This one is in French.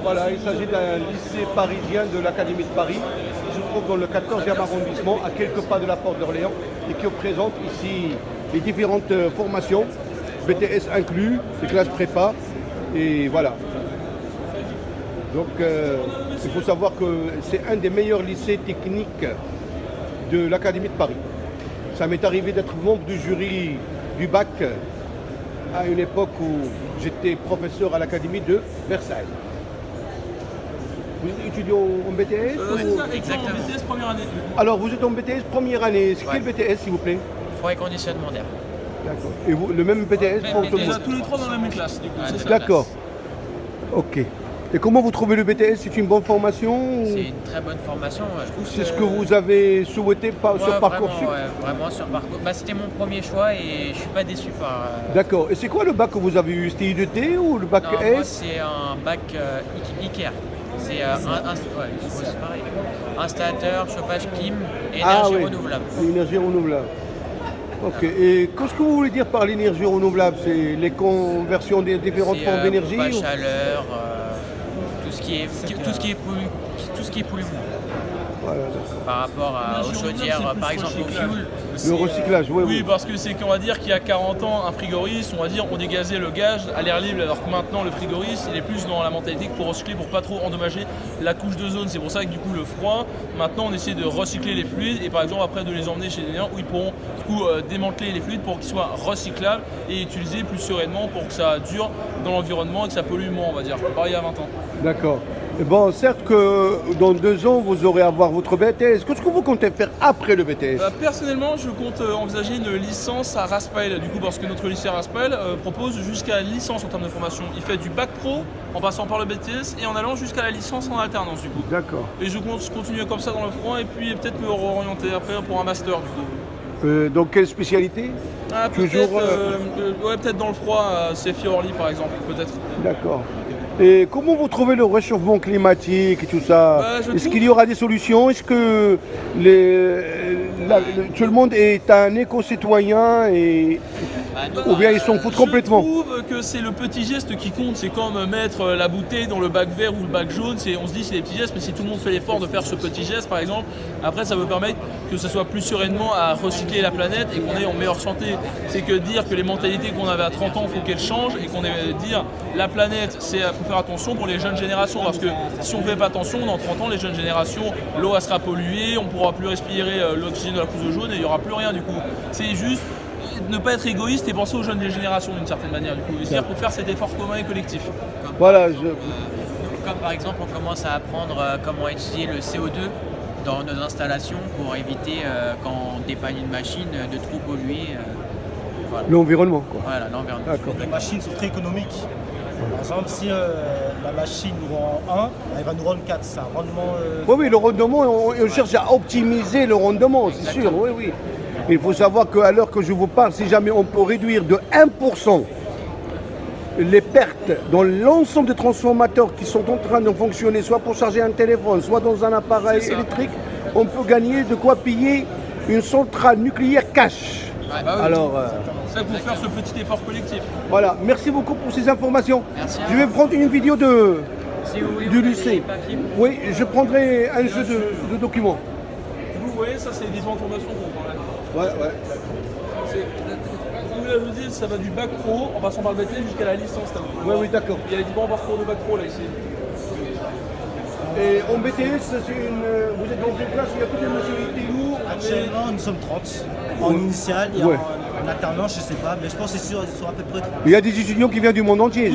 Voilà, il s'agit d'un lycée parisien de l'Académie de Paris, qui se trouve dans le 14e arrondissement, à quelques pas de la porte d'Orléans, et qui présente ici les différentes formations, BTS inclus, les classes prépa, et voilà. Donc il faut savoir que c'est un des meilleurs lycées techniques de l'Académie de Paris. Ça m'est arrivé d'être membre du jury du bac à une époque où j'étais professeur à l'Académie de Versailles. Vous étudiez en BTS C'est ça, exactement. En BTS première année. Alors vous êtes en BTS première année. C'est quel BTS s'il vous plaît? Froid et conditionnement d'air. D'accord. Et vous, le même BTS pour tout le monde? Tous les trois dans la même classe, du coup. Ouais, C'est ça. D'accord. Ok. Et comment vous trouvez le BTS? C'est une bonne formation? C'est une très bonne formation. Je trouve C'est ce que vous avez souhaité sur Parcoursup? Vraiment sur Parcoursup. C'était mon premier choix et je suis pas déçu par. D'accord. Et c'est quoi le bac que vous avez eu? C'était I2T ou le bac Non, S? moi c'est un bac IKEA. C'est pareil. Installateur, chauffage, clim, énergie renouvelable. L'énergie renouvelable. Ok. Et qu'est-ce que vous voulez dire par l'énergie renouvelable? C'est les conversions des différentes formes d'énergie? Pas chaleur, tout ce qui est polluant. Voilà. Par rapport aux chaudières, par exemple au fuel. Le recyclage, oui. Oui, parce que c'est qu'on va dire qu'il y a 40 ans, un frigoriste, on va dire, on dégazait le gaz à l'air libre, alors que maintenant, le frigoriste, il est plus dans la mentalité que pour recycler, pour pas trop endommager la couche d'ozone. C'est pour ça que du coup, le froid, maintenant, on essaie de recycler les fluides et par exemple, après, de les emmener chez des gens où ils pourront du coup démanteler les fluides pour qu'ils soient recyclables et utilisés plus sereinement pour que ça dure dans l'environnement et que ça pollue moins, on va dire, pareil à 20 ans. D'accord. Bon, certes que dans 2 ans, vous aurez à avoir votre BTS. Qu'est-ce que vous comptez faire après le BTS? Personnellement, je compte envisager une licence à Raspail, du coup, parce que notre lycée à Raspail propose jusqu'à une licence en termes de formation. Il fait du bac pro en passant par le BTS et en allant jusqu'à la licence en alternance, du coup. D'accord. Et je compte continuer comme ça dans le froid et puis peut-être me réorienter après pour un master, du coup. Donc, quelle spécialité? Peut-être peut-être dans le froid, c'est Fiorli par exemple, peut-être. D'accord. Et comment vous trouvez le réchauffement climatique et tout ça? Est-ce qu'il y aura des solutions? Est-ce que tout le monde est un éco-citoyen ou bien ils s'en foutent complètement? Je trouve que c'est le petit geste qui compte. C'est comme mettre la bouteille dans le bac vert ou le bac jaune. On se dit c'est des petits gestes, mais si tout le monde fait l'effort de faire ce petit geste, par exemple, après ça peut permettre que ce soit plus sereinement à recycler la planète et qu'on est en meilleure santé. C'est que dire que les mentalités qu'on avait à 30 ans, il faut qu'elles changent et qu'on dire la planète, faut faire attention pour les jeunes générations parce que si on ne fait pas attention, dans 30 ans, les jeunes générations, l'eau elle sera polluée, on ne pourra plus respirer l'oxygène de la couche de jaune et il n'y aura plus rien du coup. C'est juste ne pas être égoïste et penser aux jeunes des générations d'une certaine manière du coup. C'est-à-dire pour faire cet effort commun et collectif. Voilà. Comme par exemple, on commence à apprendre comment utiliser le CO2 dans nos installations pour éviter quand on dépanne une machine de trop polluer. Voilà. L'environnement, quoi. Voilà, l'environnement. Les machines sont très économiques. Par exemple, si la machine nous rend 1, elle va nous rendre 4. C'est un rendement. Oui, le rendement, on cherche à optimiser le rendement, c'est sûr, oui. Il faut savoir qu'à l'heure que je vous parle, si jamais on peut réduire de 1% les pertes dans l'ensemble des transformateurs qui sont en train de fonctionner, soit pour charger un téléphone, soit dans un appareil électrique, on peut gagner de quoi payer une centrale nucléaire cash. Ouais, bah oui. Alors, c'est pour faire ce petit effort collectif. Voilà, merci beaucoup pour ces informations. Merci. Je vais prendre une vidéo Si vous voulez, du lycée. Oui, je prendrai un jeu de documents. Vous voyez, ça c'est les différentes formations qu'on parlait. Ouais. Comme je vous dis, ça va du bac pro en passant par le BTS jusqu'à la licence. Oui, d'accord. Il y a les différents parcours de bac pro là ici. Et en BTS, vous êtes dans une classe, il y a toutes les nationalités lourdes. Actuellement, nous sommes 30. En initial et en alternance, je ne sais pas, mais je pense que c'est sûr, ils sont à peu près 30. Il y a des étudiants qui viennent du monde entier.